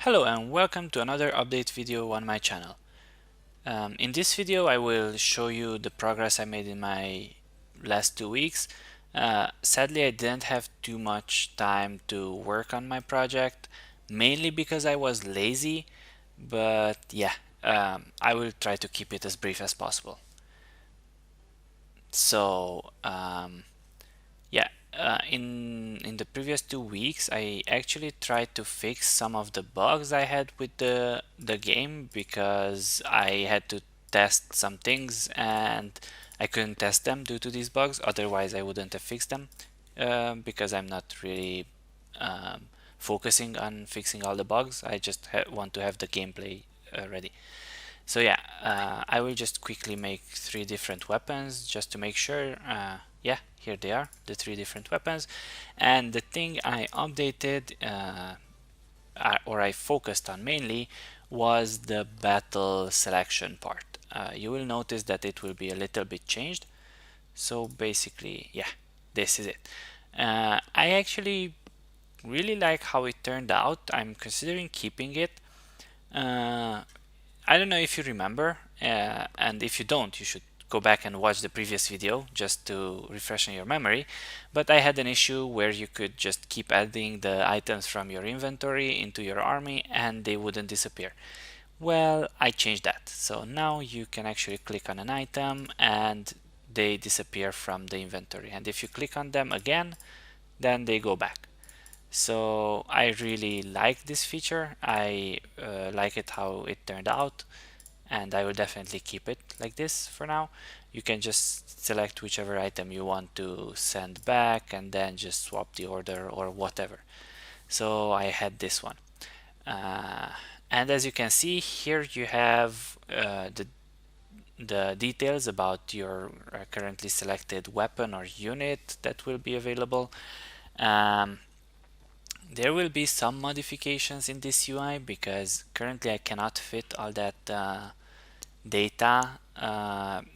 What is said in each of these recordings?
Hello and welcome to another update video on my channel. In this video I will show you the progress I made in my last 2 weeks. Sadly I didn't have too much time to work on my project, mainly because I was lazy, but yeah, I will try to keep it as brief as possible. So yeah, in the previous 2 weeks, I actually tried to fix some of the bugs I had with the game because I had to test some things and I couldn't test them due to these bugs. Otherwise, I wouldn't have fixed them because I'm not really focusing on fixing all the bugs. I just want to have the gameplay ready. So yeah, I will just quickly make 3 different weapons just to make sure. Yeah, here they are, the 3 different weapons. And the thing I updated or I focused on mainly was the battle selection part. You will notice that it will be a little bit changed. So basically, yeah, this is it. I actually really like how it turned out. I'm considering keeping it. I don't know if you remember, and if you don't, you should go back and watch the previous video just to refresh your memory. But I had an issue where you could just keep adding the items from your inventory into your army and they wouldn't disappear. Well, I changed that. So now you can actually click on an item and they disappear from the inventory. And if you click on them again, then they go back. So I really like this feature. I like it how it turned out, and I will definitely keep it like this for now. You can just select whichever item you want to send back and then just swap the order or whatever. So I had this one. And as you can see here, you have the details about your currently selected weapon or unit that will be available. There will be some modifications in this UI because currently I cannot fit all that data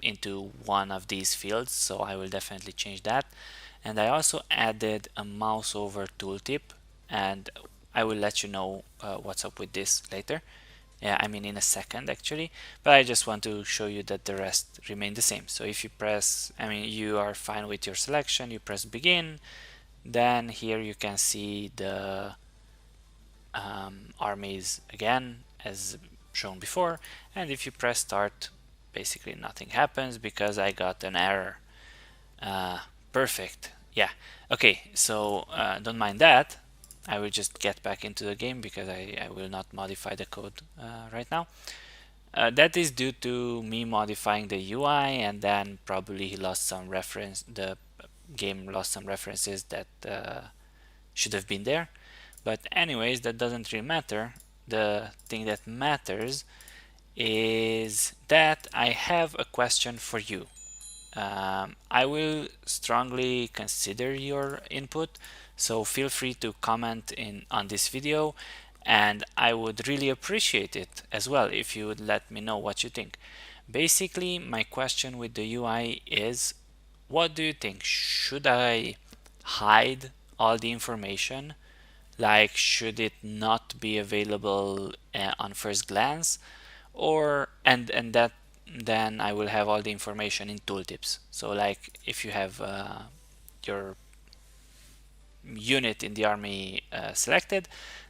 into one of these fields, so I will definitely change that. And I also added a mouse over tooltip, and I will let you know what's up with this later. Yeah, I mean in a second actually, but I just want to show you that the rest remain the same. So if you press, I mean you are fine with your selection, you press begin, then here you can see the armies again as shown before, and if you press start, basically nothing happens because I got an error. Perfect. Yeah, okay, so don't mind that. I will just get back into the game because I will not modify the code right now. That is due to me modifying the UI, and then probably he lost some reference, the game lost some references that should have been there. But anyways, that doesn't really matter. The thing that matters is that I have a question for you. I will strongly consider your input, so feel free to comment on this video, and I would really appreciate it as well if you would let me know what you think. Basically, my question with the UI is, what do you think? Should I hide all the information? Like, should it not be available on first glance, or and that then I will have all the information in tooltips? So like if you have your unit in the army selected,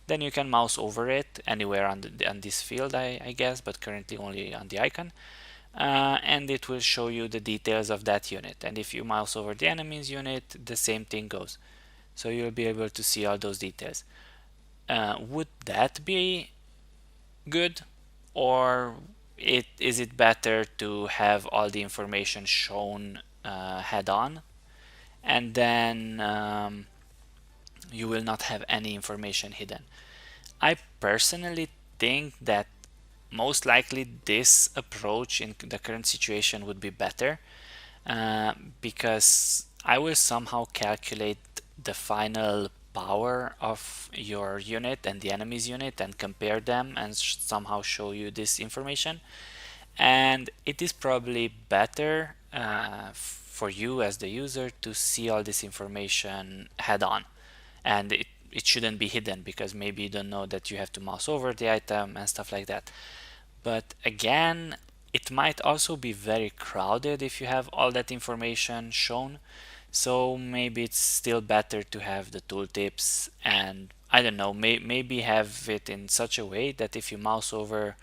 then you can mouse over it anywhere on this field, I guess, but currently only on the icon. And it will show you the details of that unit. And if you mouse over the enemy's unit, the same thing goes. So you'll be able to see all those details. Would that be good, or is it better to have all the information shown head on, and then you will not have any information hidden? I personally think that most likely this approach in the current situation would be better, because I will somehow calculate the final power of your unit and the enemy's unit and compare them and somehow show you this information. And it is probably better for you as the user to see all this information head on. And it shouldn't be hidden, because maybe you don't know that you have to mouse over the item and stuff like that. But again, it might also be very crowded if you have all that information shown. So maybe it's still better to have the tooltips, and I don't know, maybe have it in such a way that if you mouse over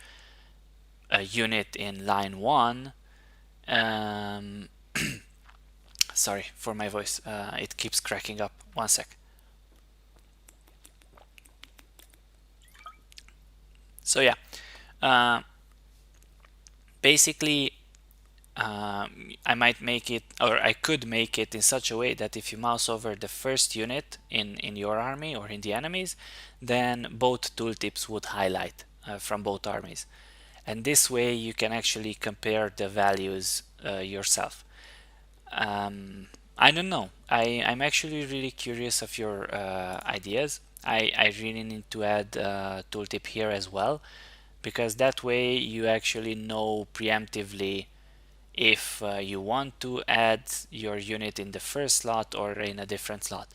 a unit in line 1, um, sorry for my voice, it keeps cracking up. One sec. So yeah, uh, basically I might make it, or I could make it in such a way that if you mouse over the first unit in your army or in the enemies, then both tooltips would highlight from both armies. And this way you can actually compare the values yourself. I don't know. I'm actually really curious of your ideas. I really need to add a tooltip here as well, because that way you actually know preemptively if you want to add your unit in the first slot or in a different slot.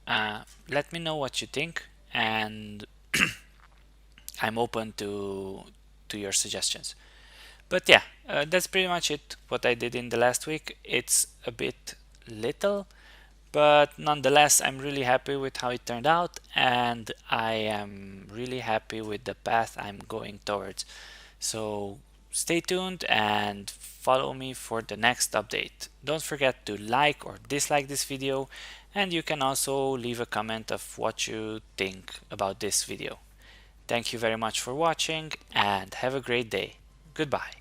Let me know what you think, and I'm open to your suggestions. But yeah, that's pretty much it, what I did in the last week. It's a bit little, but nonetheless I'm really happy with how it turned out, and I am really happy with the path I'm going towards. So stay tuned and follow me for the next update. Don't forget to like or dislike this video, and you can also leave a comment of what you think about this video. Thank you very much for watching, and have a great day. Goodbye.